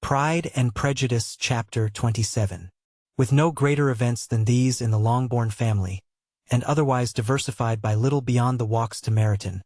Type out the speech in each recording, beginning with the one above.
Pride and Prejudice Chapter 27. With no greater events than these in the Longbourn family, and otherwise diversified by little beyond the walks to Meryton,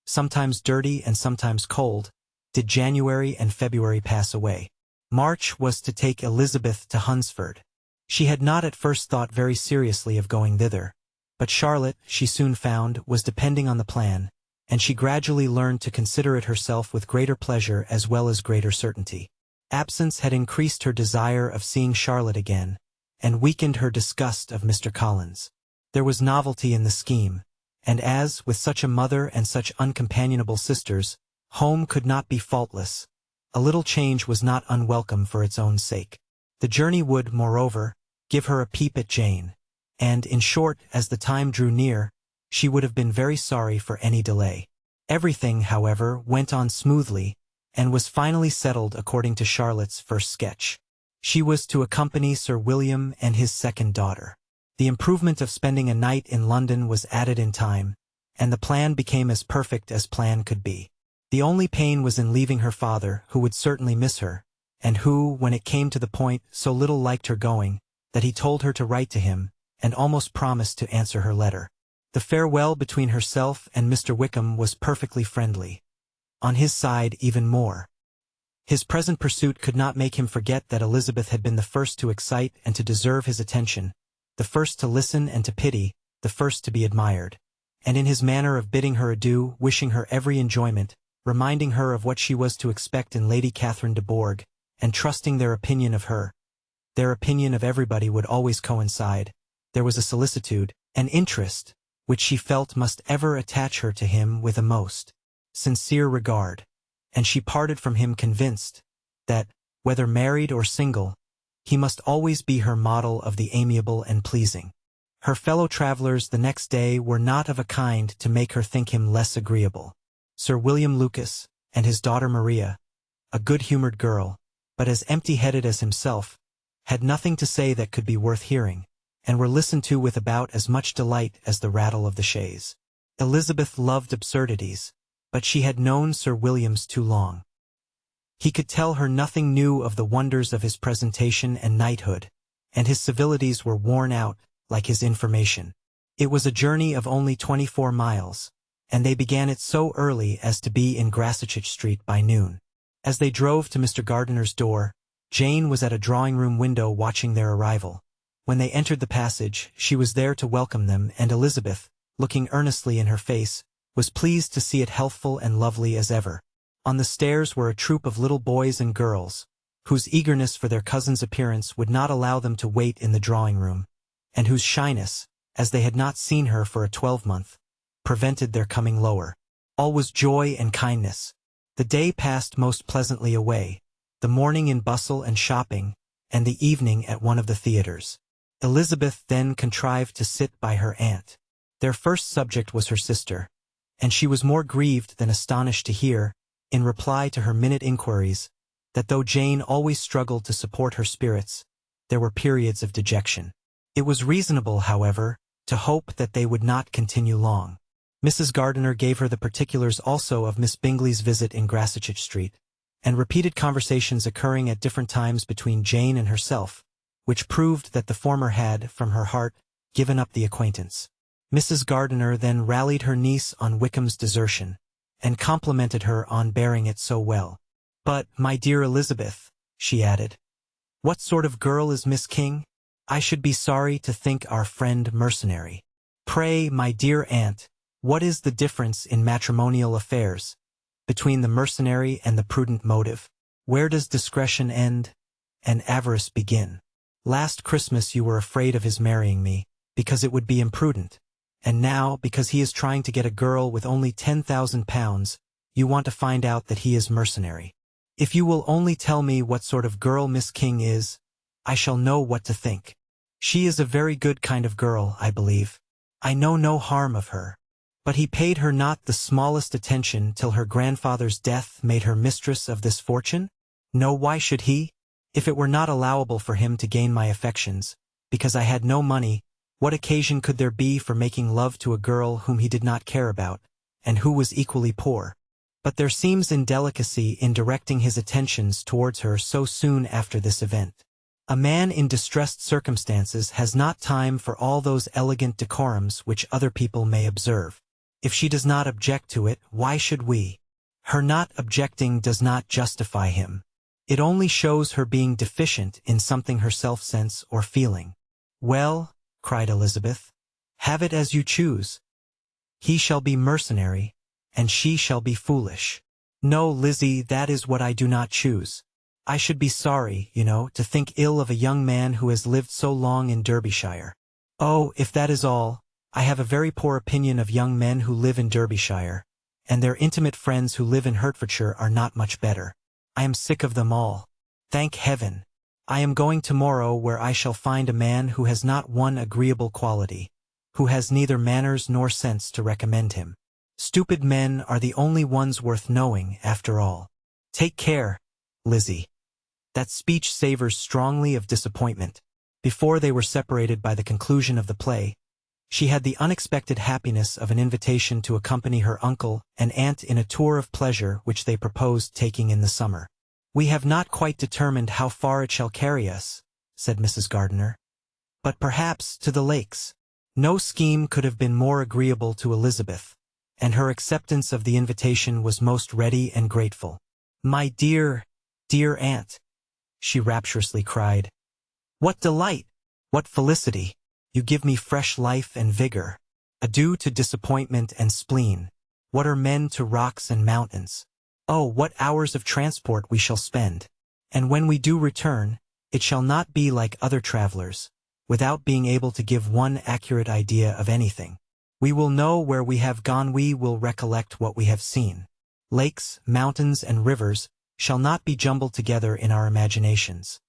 sometimes dirty and sometimes cold, did January and February pass away. March was to take Elizabeth to Hunsford. She had not at first thought very seriously of going thither, but Charlotte, she soon found, was depending on the plan, and she gradually learned to consider it herself with greater pleasure as well as greater certainty. Absence had increased her desire of seeing Charlotte again, and weakened her disgust of Mr. Collins. There was novelty in the scheme, and as, with such a mother and such uncompanionable sisters, home could not be faultless, a little change was not unwelcome for its own sake. The journey would, moreover, give her a peep at Jane, and, in short, as the time drew near, she would have been very sorry for any delay. Everything, however, went on smoothly, and was finally settled according to Charlotte's first sketch. She was to accompany Sir William and his second daughter. The improvement of spending a night in London was added in time, and the plan became as perfect as plan could be. The only pain was in leaving her father, who would certainly miss her, and who, when it came to the point, so little liked her going, that he told her to write to him, and almost promised to answer her letter. The farewell between herself and Mr. Wickham was perfectly friendly. On his side even more. His present pursuit could not make him forget that Elizabeth had been the first to excite and to deserve his attention, the first to listen and to pity, the first to be admired. And in his manner of bidding her adieu, wishing her every enjoyment, reminding her of what she was to expect in Lady Catherine de Bourgh, and trusting their opinion of her, their opinion of everybody would always coincide, there was a solicitude, an interest, which she felt must ever attach her to him with a most sincere regard, and she parted from him convinced that, whether married or single, he must always be her model of the amiable and pleasing. Her fellow-travellers the next day were not of a kind to make her think him less agreeable. Sir William Lucas, and his daughter Maria, a good-humoured girl, but as empty-headed as himself, had nothing to say that could be worth hearing, and were listened to with about as much delight as the rattle of the chaise. Elizabeth loved absurdities, but she had known Sir William's too long. He could tell her nothing new of the wonders of his presentation and knighthood, and his civilities were worn out, like his information. It was a journey of only 24 miles, and they began it so early as to be in Grassetchit Street by noon. As they drove to Mr. Gardiner's door, Jane was at a drawing-room window watching their arrival. When they entered the passage, she was there to welcome them, and Elizabeth, looking earnestly in her face, was pleased to see it healthful and lovely as ever. On the stairs were a troop of little boys and girls, whose eagerness for their cousin's appearance would not allow them to wait in the drawing-room, and whose shyness, as they had not seen her for a 12-month, prevented their coming lower. All was joy and kindness. The day passed most pleasantly away, the morning in bustle and shopping, and the evening at one of the theatres. Elizabeth then contrived to sit by her aunt. Their first subject was her sister, and she was more grieved than astonished to hear, in reply to her minute inquiries, that though Jane always struggled to support her spirits, there were periods of dejection. It was reasonable, however, to hope that they would not continue long. Mrs. Gardiner gave her the particulars also of Miss Bingley's visit in Grassetchit Street, and repeated conversations occurring at different times between Jane and herself, which proved that the former had, from her heart, given up the acquaintance. Mrs. Gardiner then rallied her niece on Wickham's desertion, and complimented her on bearing it so well. "But, my dear Elizabeth," she added, "what sort of girl is Miss King? I should be sorry to think our friend mercenary. Pray, my dear aunt, what is the difference in matrimonial affairs between the mercenary and the prudent motive? Where does discretion end and avarice begin? Last Christmas you were afraid of his marrying me, because it would be imprudent. And now, because he is trying to get a girl with only £10,000, you want to find out that he is mercenary. If you will only tell me what sort of girl Miss King is, I shall know what to think. She is a very good kind of girl, I believe. I know no harm of her. But he paid her not the smallest attention till her grandfather's death made her mistress of this fortune? No, why should he? If it were not allowable for him to gain my affections, because I had no money, what occasion could there be for making love to a girl whom he did not care about, and who was equally poor? But there seems indelicacy in directing his attentions towards her so soon after this event. A man in distressed circumstances has not time for all those elegant decorums which other people may observe. If she does not object to it, why should we? Her not objecting does not justify him. It only shows her being deficient in something herself sense or feeling. "Well," cried Elizabeth, "have it as you choose. He shall be mercenary, and she shall be foolish." "No, Lizzie, that is what I do not choose. I should be sorry, to think ill of a young man who has lived so long in Derbyshire." "Oh, if that is all, I have a very poor opinion of young men who live in Derbyshire, and their intimate friends who live in Hertfordshire are not much better. I am sick of them all. Thank heaven! I am going tomorrow where I shall find a man who has not one agreeable quality, who has neither manners nor sense to recommend him. Stupid men are the only ones worth knowing, after all. Take care, Lizzie." That speech savors strongly of disappointment. Before they were separated by the conclusion of the play, she had the unexpected happiness of an invitation to accompany her uncle and aunt in a tour of pleasure which they proposed taking in the summer. "We have not quite determined how far it shall carry us," said Mrs. Gardiner, "but perhaps to the lakes." No scheme could have been more agreeable to Elizabeth, and her acceptance of the invitation was most ready and grateful. "My dear, dear aunt," she rapturously cried, "what delight! What felicity! You give me fresh life and vigor. Adieu to disappointment and spleen. What are men to rocks and mountains? Oh, what hours of transport we shall spend! And when we do return, it shall not be like other travelers, without being able to give one accurate idea of anything. We will know where we have gone, we will recollect what we have seen. Lakes, mountains, and rivers shall not be jumbled together in our imaginations.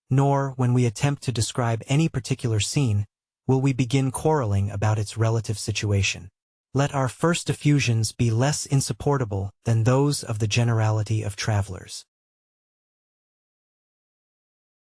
Nor, when we attempt to describe any particular scene, will we begin quarreling about its relative situation. Let our first effusions be less insupportable than those of the generality of travelers.